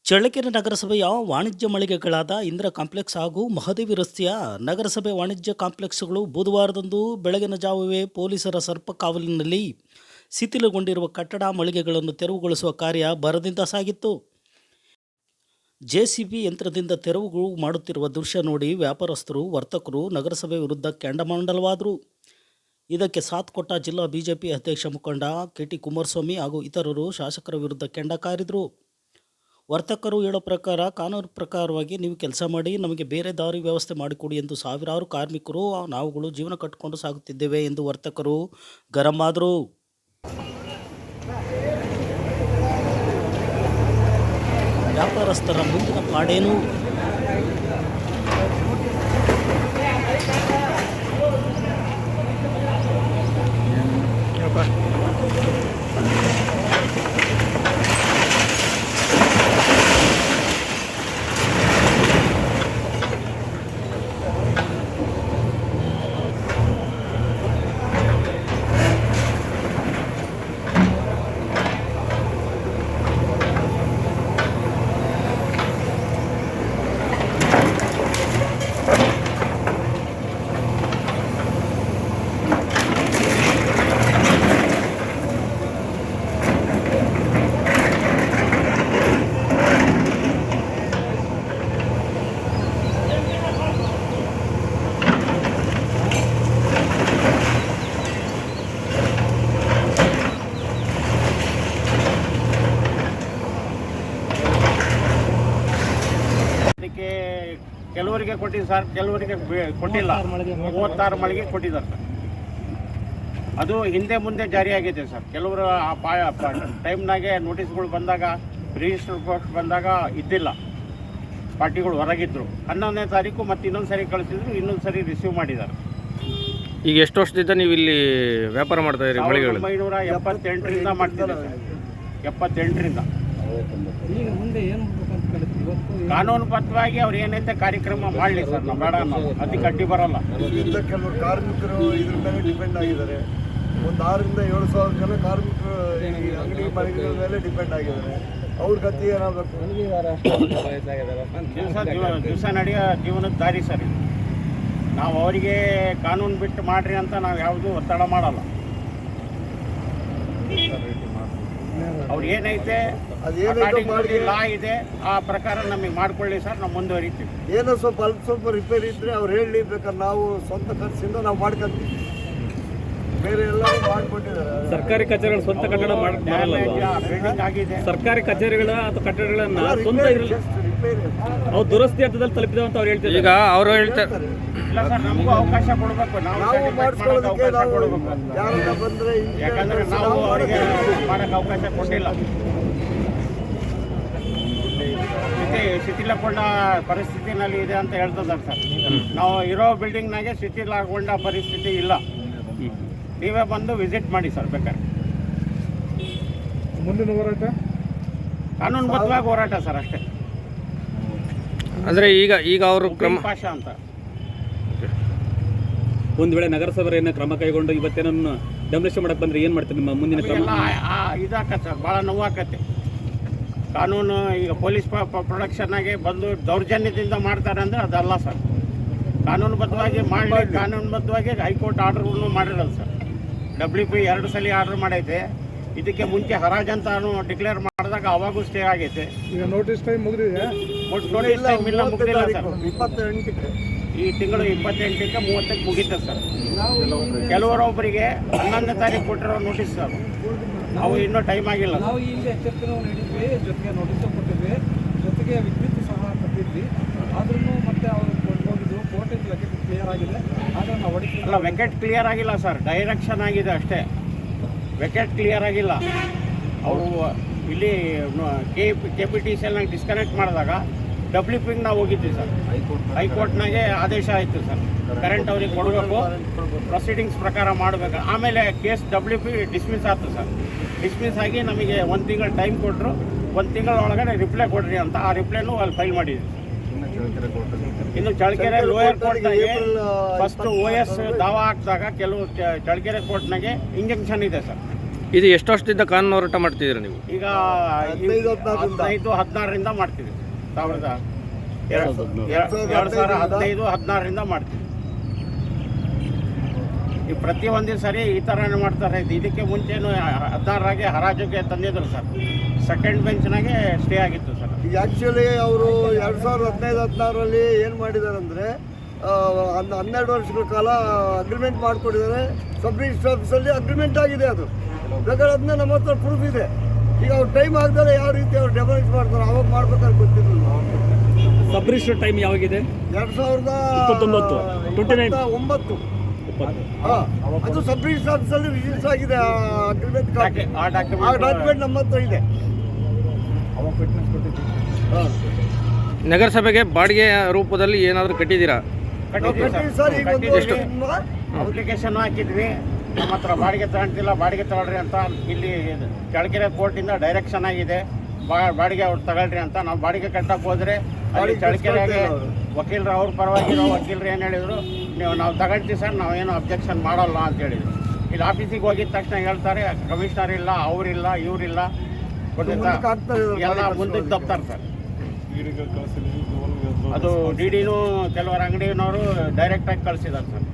ಚಳ್ಳಕೆರೆ ನಗರಸಭೆಯ ವಾಣಿಜ್ಯ ಮಳಿಗೆಗಳಾದ ಇಂದಿರಾ ಕಾಂಪ್ಲೆಕ್ಸ್ ಹಾಗೂ ಮಹದೇವಿ ರಸ್ತೆಯ ನಗರಸಭೆ ವಾಣಿಜ್ಯ ಕಾಂಪ್ಲೆಕ್ಸ್ಗಳು ಬುಧವಾರದಂದು ಬೆಳಗಿನ ಜಾವವೇ ಪೊಲೀಸರ ಸರ್ಪಕಾವಲಿನಲ್ಲಿ ಶಿಥಿಲಗೊಂಡಿರುವ ಕಟ್ಟಡ ಮಳಿಗೆಗಳನ್ನು ತೆರವುಗೊಳಿಸುವ ಕಾರ್ಯ ಭರದಿಂದ ಸಾಗಿತ್ತು. ಜೆಸಿಬಿ ಯಂತ್ರದಿಂದ ತೆರವು ಮಾಡುತ್ತಿರುವ ದೃಶ್ಯ ನೋಡಿ ವ್ಯಾಪಾರಸ್ಥರು, ವರ್ತಕರು ನಗರಸಭೆ ವಿರುದ್ಧ ಕೆಂಡಾಮಂಡಲವಾದರು. ಇದಕ್ಕೆ ಸಾಥ್ ಕೊಟ್ಟ ಜಿಲ್ಲಾ ಬಿಜೆಪಿ ಅಧ್ಯಕ್ಷ ಮುಖಂಡ ಕೆಟಿ ಕುಮಾರಸ್ವಾಮಿ ಹಾಗೂ ಇತರರು ಶಾಸಕರ ವಿರುದ್ಧ ಕೆಂಡ ಕಾರಿದರು. ವರ್ತಕರು ಹೇಳೋ ಪ್ರಕಾರ ಕಾನೂನು ಪ್ರಕಾರವಾಗಿ ನೀವು ಕೆಲಸ ಮಾಡಿ, ನಮಗೆ ಬೇರೆ ದಾರಿ ವ್ಯವಸ್ಥೆ ಮಾಡಿಕೊಡಿ ಎಂದು ಸಾವಿರಾರು ಕಾರ್ಮಿಕರು ನಾವುಗಳು ಜೀವನ ಕಟ್ಟಿಕೊಂಡು ಸಾಗುತ್ತಿದ್ದೇವೆ ಎಂದು ವರ್ತಕರು ಗರಂ ಆದರು. ವ್ಯಾಪಾರಸ್ಥರ ಮುಂದಿನ ಪಾಡೇನು? ಅದಕ್ಕೆ ಕೆಲವರಿಗೆ ಕೊಟ್ಟಿದ್ದು ಸರ್, ಕೆಲವರಿಗೆ ಕೊಟ್ಟಿಲ್ಲ. 36 ಮಳಿಗೆ ಕೊಟ್ಟಿದ್ದಾರೆ ಸರ್. ಅದು ಹಿಂದೆ ಮುಂದೆ ಜಾರಿಯಾಗಿದೆ ಸರ್. ಕೆಲವರು ಆ ಟೈಮ್ನಾಗೆ ನೋಟಿಸ್ಗಳು ಬಂದಾಗ, ರಿಜಿಸ್ಟರ್ ಪೋಸ್ಟ್ ಬಂದಾಗ ಇದ್ದಿಲ್ಲ, ಪಾರ್ಟಿಗಳು ಹೊರಗಿದ್ರು. 11ನೇ ತಾರೀಕು ಮತ್ತೆ ಇನ್ನೊಂದು ಸರಿ ಕಳಿಸಿದ್ರು, ಇನ್ನೊಂದು ಸರಿ ರಿಸೀವ್ ಮಾಡಿದ್ದಾರೆ. ಈಗ ಎಷ್ಟು ವರ್ಷದಿಂದ ನೀವು ಇಲ್ಲಿ ವ್ಯಾಪಾರ ಮಾಡ್ತಾ ಇದ್ದೀರಿ? ಮಳಿಗೆಗಳು 1978ರಿಂದ ಮಾಡ್ತಿದ್ದಾರೆ ಸರ್. 78ರಿಂದ ಕಾನೂನುಬದ್ಧವಾಗಿ ಅವ್ರು ಏನೈತೆ ಕಾರ್ಯಕ್ರಮ ಮಾಡಲಿ ಸರ್, ನಾವು ಬೇಡ ಅನ್ನೋದು, ಅದಕ್ಕೆ ಅಡ್ಡಿ ಬರೋಲ್ಲ. ಇದರಿಂದ ಕೆಲವರು ಕಾರ್ಮಿಕರು ಇದ್ರ ಮೇಲೆ ಡಿಪೆಂಡ್ ಆಗಿದ್ದಾರೆ. ಒಂದು 6,000 to 7,000 ಜನ ಕಾರ್ಮಿಕರು ಈ ಅಂಗಡಿ ಮಳಿಗೆಗಳ ಮೇಲೆ ಡಿಪೆಂಡ್ ಆಗಿದ್ದಾರೆ. ಅವ್ರ ಗತಿ ಏನಾಗಬೇಕು? ದಿವಸ ನಡೆಯೋ ಜೀವನದ ದಾರಿ ಸರ್ ಇದು. ನಾವು ಅವರಿಗೆ ಕಾನೂನು ಬಿಟ್ಟು ಮಾಡ್ರಿ ಅಂತ ನಾವು ಯಾವುದೂ ಒತ್ತಡ ಮಾಡಲ್ಲ. ಅವ್ರು ಏನೈತೆ ಲಾ ಇದೆ ಆ ಪ್ರಕಾರ ನಮಗೆ ಮಾಡ್ಕೊಳ್ಳಿ ಸರ್, ನಾವು ಮುಂದುವರಿತೀವಿ. ಏನೋ ಸ್ವಲ್ಪ ರಿಪೇರಿ ಇದ್ರೆ ಅವ್ರು ಹೇಳಿ, ಬೇಕಾದ್ರೆ ನಾವು ಸ್ವಂತ ಖರ್ಚಿಂದ ನಾವು ಮಾಡ್ಕೊಂತೀವಿ. ಬೇರೆ ಎಲ್ಲರೂ ಮಾಡಿಕೊಟ್ಟಿದ್ದಾರೆ. ಸರ್ಕಾರಿ ಕಚೇರಿಗಳ ಸ್ವಂತ ಕಟ್ಟಡ ಬಿಲ್ಡಿಂಗ್ ಆಗಿದೆ. ಸರ್ಕಾರಿ ಕಚೇರಿಗಳ ಅಥವಾ ಕಟ್ಟಡಗಳನ್ನ ಸ್ವಂತ ರಿಪೇರಿ ಅವು ದುರಸ್ತಿ ಹಂತದಲ್ಲಿ ತಲುಪಿದಾವ ಅಂತ ಅವ್ರು ಹೇಳ್ತಾರೆ. ಈಗ ಅವರು ಹೇಳ್ತಾರೆ ಇಲ್ಲ ಸರ್, ನಮಗೂ ಅವಕಾಶ ಕೊಡಬೇಕು, ನಾವು ಮಾಡಿಸ್ಕೊಳ್ಳೋದಕ್ಕೆ ಅವಕಾಶ ಕೊಡಬೇಕು. ಯಾರನ್ನ ಬಂದ್ರೆ ಯಾಕಂದ್ರೆ ನಾವು ಅವರಿಗೆ ಮಾಡಕ್ಕೆ ಅವಕಾಶ ಕೊಟ್ಟಿಲ್ಲ. ಶಿಥಿಲಗೊಂಡ ಪರಿಸ್ಥಿತಿನಲ್ಲಿ ಇದೆ ಅಂತ ಹೇಳ್ತಿದ್ದಾರೆ ಸರ್. ನಾವು ಇರೋ ಬಿಲ್ಡಿಂಗ್ನಾಗೆ ಶಿಥಿಲಗೊಂಡ ಪರಿಸ್ಥಿತಿ ಇಲ್ಲ. ನೀವೇ ಬಂದು ವಿಸಿಟ್ ಮಾಡಿ ಸರ್ ಬೇಕಾದ್ರೆ. ಮುಂದಿನ ಹೋರಾಟ ಕಾನೂನುಬದ್ಧವಾಗಿ ಹೋರಾಟ ಸರ್, ಅಷ್ಟೇ. ಅಂದರೆ ಈಗ ಅವರು ಕ್ರಮ ಪಾಷಾ ಅಂತ ಒಂದು ವೇಳೆ ನಗರಸಭೆ ಕ್ರಮ ಕೈಗೊಂಡು ಇವತ್ತೇನನ್ನು ಡೆಮೊಲಿಷನ್ ಮಾಡಕ್ಕೆ ಬಂದರೆ ಏನು ಮಾಡ್ತಾರೆ? ನಿಮ್ಮ ಮುಂದಿನ ಕ್ರಮ ಇದಾಕತ್ತೆ ಸರ್, ಭಾಳ ನೋವಾಕತ್ತೆ. ಕಾನೂನು ಈಗ ಪೊಲೀಸ್ ಪ್ರೊಡಕ್ಷನ್ನಾಗೆ ಬಂದು ದೌರ್ಜನ್ಯದಿಂದ ಮಾಡ್ತಾರೆ ಅಂದರೆ ಅದಲ್ಲ ಸರ್. ಕಾನೂನುಬದ್ಧವಾಗಿ ಮಾಡಲಿ, ಕಾನೂನುಬದ್ಧವಾಗಿ ಹೈಕೋರ್ಟ್ ಆರ್ಡರ್ಗಳನ್ನು ಮಾಡಿರಲ್ಲ ಸರ್. WP 2 ಸಲ ಆರ್ಡರ್ ಮಾಡೈತೆ. ಇದಕ್ಕೆ ಮುಂಚೆ ಹರಾಜಂತ ಡಿಕ್ಲೇರ್ ಮಾಡಿದಾಗ ಅವಾಗೂ ಸ್ಟೇ ಆಗೈತೆ. ಈಗ ನೋಟಿಸ್ ಟೈಮ್ ಮುಗಿದಿದೆ. ನೋಟಿಸ್ ಟೈಮ್ ಇಲ್ಲ, ಮುಗಿದಿಲ್ಲ ಸರ್. 28ಕ್ಕೆ ಈ ತಿಂಗಳು 28ಕ್ಕೆ 30ಕ್ಕೆ ಮುಗೀತದೆ ಸರ್. ಕೆಲವರೊಬ್ಬರಿಗೆ 11ನೇ ತಾರೀಕು ಕೊಟ್ಟಿರೋ ನೋಟಿಸ್ ಸರ್, ಅವು ಇನ್ನೂ ಟೈಮ್ ಆಗಿಲ್ಲ. ನಾವು ಈ ಹಿಂದೆ ಎಚ್ಚರಿಕೆನೂ ನೀಡಿದ್ವಿ, ಜೊತೆಗೆ ನೋಟಿಸು ಕೊಟ್ಟಿದ್ವಿ, ಜೊತೆಗೆ ವಿದ್ಯುತ್ ಸಹ ಕಟ್ಟಿದ್ವಿ. ಆದ್ರೂ ಮತ್ತೆ ಅವರು ಹೋಗಿದ್ದು ಕೋರ್ಟಿಂದ ವೆಕೆಟ್ ಕ್ಲಿಯರ್ ಆಗಿದೆ. ಆದರೆ ನಾವು ಅಲ್ಲ, ವೆಕೆಟ್ ಕ್ಲಿಯರ್ ಆಗಿಲ್ಲ ಸರ್, ಡೈರೆಕ್ಷನ್ ಆಗಿದೆ ಅಷ್ಟೇ. ವೆಕೆಟ್ ಕ್ಲಿಯರ್ ಆಗಿಲ್ಲ. ಅವರು ಇಲ್ಲಿ KPTCL ಡಿಸ್ಕನೆಕ್ಟ್ ಮಾಡಿದಾಗ WPಗೆ ನಾವು ಹೋಗಿದ್ವಿ ಸರ್. ಹೈಕೋರ್ಟ್ನಾಗೆ ಆದೇಶ ಆಯಿತು ಸರ್, ಕರೆಂಟ್ ಅವ್ರಿಗೆ ಕೊಡಬೇಕು, ಪ್ರೊಸೀಡಿಂಗ್ಸ್ ಪ್ರಕಾರ ಮಾಡಬೇಕು. ಆಮೇಲೆ ಕೇಸ್ WP ಡಿಸ್ಮಿಸ್ ಆಯ್ತು ಸರ್. ಡಿಸ್ಮಿಸ್ ಆಗಿ ನಮಗೆ 1 ತಿಂಗಳು ಟೈಮ್ ಕೊಟ್ಟರು. 1 ತಿಂಗಳ ಒಳಗಡೆ ರಿಪ್ಲೈ ಕೊಡ್ರಿ ಅಂತ. ಆ ರಿಪ್ಲೈನೂ ಅಲ್ಲಿ ಫೈಲ್ ಮಾಡಿದ್ವಿ. ಇನ್ನು ಚಳ್ಳಕೆರೆ ಲೋಯರ್ ಕೋರ್ಟ್ನಾಗೆ ಫಸ್ಟ್ OS ದಾವಾ ಹಾಕಿದಾಗ ಕೆಲವು ಚಳ್ಳಕೆರೆ ಕೋರ್ಟ್ನಾಗೆ ಇಂಜಂಕ್ಷನ್ ಇದೆ ಸರ್. ಇದು ಎಷ್ಟು ವರ್ಷದಿಂದ ಕಾನೂನು ಹೋರಾಟ ಮಾಡ್ತಿದ್ದೀರಾ ನೀವು? ಈಗ 15-16 ಮಾಡ್ತೀವಿ. 2015-16 ಮಾಡ್ತೀವಿ. ಈ ಪ್ರತಿ ಒಂದೇ ಸರಿ ಈ ಥರನೇ ಮಾಡ್ತಾರೆ. ಇದಕ್ಕೆ ಮುಂಚೆನೂ 16 ಹರಾಜಿಗೆ ತಂದಿದ್ರು ಸರ್. ಸೆಕೆಂಡ್ ಬೆಂಚ್ನಾಗೆ ಸ್ಟೇ ಆಗಿತ್ತು ಸರ್. ಈಗ ಆ್ಯಕ್ಚುಲಿ ಅವರು 2015-16 ಏನು ಮಾಡಿದ್ದಾರೆ ಅಂದರೆ 12 ವರ್ಷಗಳ ಕಾಲ ಅಗ್ರಿಮೆಂಟ್ ಮಾಡಿಕೊಟ್ಟಿದ್ದಾರೆ. ಸಬ್ ರಿಜಿಸ್ಟರ್ ಆಫೀಸಲ್ಲಿ ಅಗ್ರಿಮೆಂಟ್ ಆಗಿದೆ. ಅದು ಬೇಕಾದ್ರೆ ಅದನ್ನ ನಮ್ಮ ಹತ್ರ ಪ್ರೂಫ್ ಇದೆ. ಈಗ ಅವ್ರು ಟೈಮ್ ಆಗದಲ್ಲ ಯಾವ ರೀತಿ ಅವ್ರು ಡೆಮಾಲಿಷ್ ಮಾಡ್ತಾರೆ ಅವಾಗ ಮಾಡ್ಬೇಕಾದ್ರೆ ಗೊತ್ತಿರಲಿಲ್ಲ. ಸಬ್ ರಿಜಿಸ್ಟರ್ ಟೈಮ್ ಯಾವಾಗಿದೆ? 2029. ಹಾಂ, ಅದು ಸಬ್ ರಿಜಿಸ್ಟರ್ ಆಫೀಸಲ್ಲಿ ರಿಜಿಸ್ಟರ್ ಆಗಿದೆ ಅಗ್ರಿಮೆಂಟ್. ಆ ಡಾಕ್ಯುಮೆಂಟ್ ನಮ್ಮ ಹತ್ರ ಇದೆ. ಹಾಂ, ನಗರಸಭೆಗೆ ಬಾಡಿಗೆ ರೂಪದಲ್ಲಿ ಏನಾದರೂ ಕಟ್ಟಿದ್ದೀರಾ? ಸರ್ ಈಗ ಅಪ್ಲಿಕೇಶನ್ ಹಾಕಿದ್ವಿ. ನಮ್ಮ ಹತ್ರ ಬಾಡಿಗೆ ತಗೊಂಡಿಲ್ಲ, ಬಾಡಿಗೆ ತಗೊಳ್ರಿ ಅಂತ ಇಲ್ಲಿ ಚಳ್ಳಕೆರೆ ಕೋರ್ಟಿಂದ ಡೈರೆಕ್ಷನ್ ಆಗಿದೆ. ಬಾಡಿಗೆ ಅವ್ರು ತಗೊಳ್ರಿ ಅಂತ. ನಾವು ಬಾಡಿಗೆ ಕಟ್ಟಕ್ಕೆ ಹೋದರೆ ಅಲ್ಲಿ ಚಳ್ಳಕೆರೆಗೆ ವಕೀಲರು, ಅವ್ರ ಪರವಾಗಿರೋ ವಕೀಲರು ಏನು ಹೇಳಿದರು, ನಾವು ತಗೊಳ್ತೀವಿ ಸರ್, ನಾವೇನು ಅಬ್ಜೆಕ್ಷನ್ ಮಾಡಲ್ಲ ಅಂತ ಹೇಳಿದ್ರು. ಇಲ್ಲಿ ಆಫೀಸಿಗೆ ಹೋಗಿದ ತಕ್ಷಣ ಹೇಳ್ತಾರೆ ಕಮಿಷನರ್ ಇಲ್ಲ, ಅವರಿಲ್ಲ, ಇವರಿಲ್ಲ, ಗೊತ್ತಿಲ್ಲ, ಎಲ್ಲ ಮುಂದಕ್ಕೆ ತಪ್ತಾರೆ ಸರ್. ಅದು ಡಿ.ಡಿನೂ ಕೆಲವರು ಅಂಗಡಿನವರು ಡೈರೆಕ್ಟಾಗಿ ಕಳಿಸಿದ್ದಾರೆ ಸರ್.